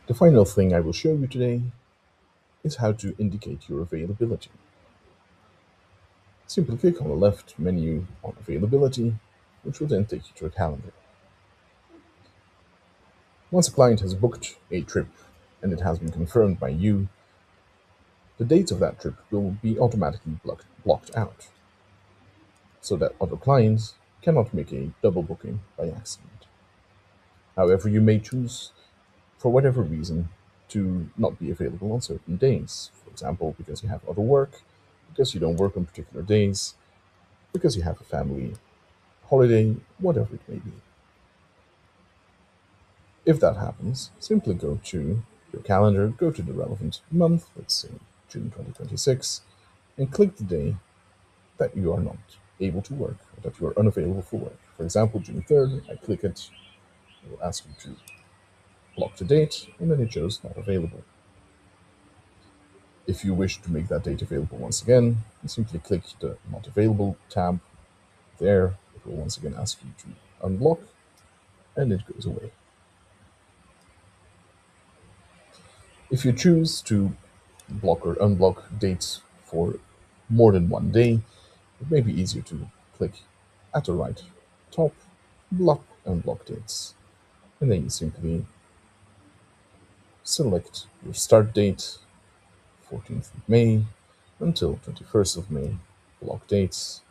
The final thing I will show you today is how to indicate your availability. Simply click on the left menu on Availability, which will then take you to a calendar. Once a client has booked a trip and it has been confirmed by you, the dates of that trip will be automatically blocked out, so that other clients cannot make a double booking by accident. However, you may choose, for whatever reason, to not be available on certain days. For example, because you have other work, because you don't work on particular days, because you have a family holiday, whatever it may be. If that happens, simply go to your calendar, go to the relevant month, let's say June 2026, and click the day that you are not able to work, or that you are unavailable for work. For example, June 3rd, I click it, it will ask you to block the date, and then it shows not available. If you wish to make that date available once again, you simply click the Not Available tab there. It will once again ask you to unblock, and it goes away. If you choose to block or unblock dates for more than one day, it may be easier to click at the right top, block unblock dates, and then you simply select your start date, 14th of May until 21st of May, block dates,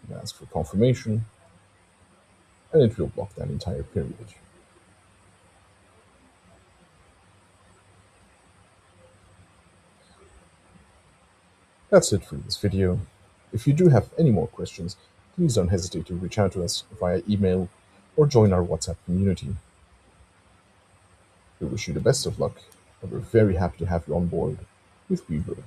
and ask for confirmation, and it will block that entire period. That's it for this video. If you do have any more questions, please don't hesitate to reach out to us via email or join our WhatsApp community. We wish you the best of luck, and we're very happy to have you on board with WeBird.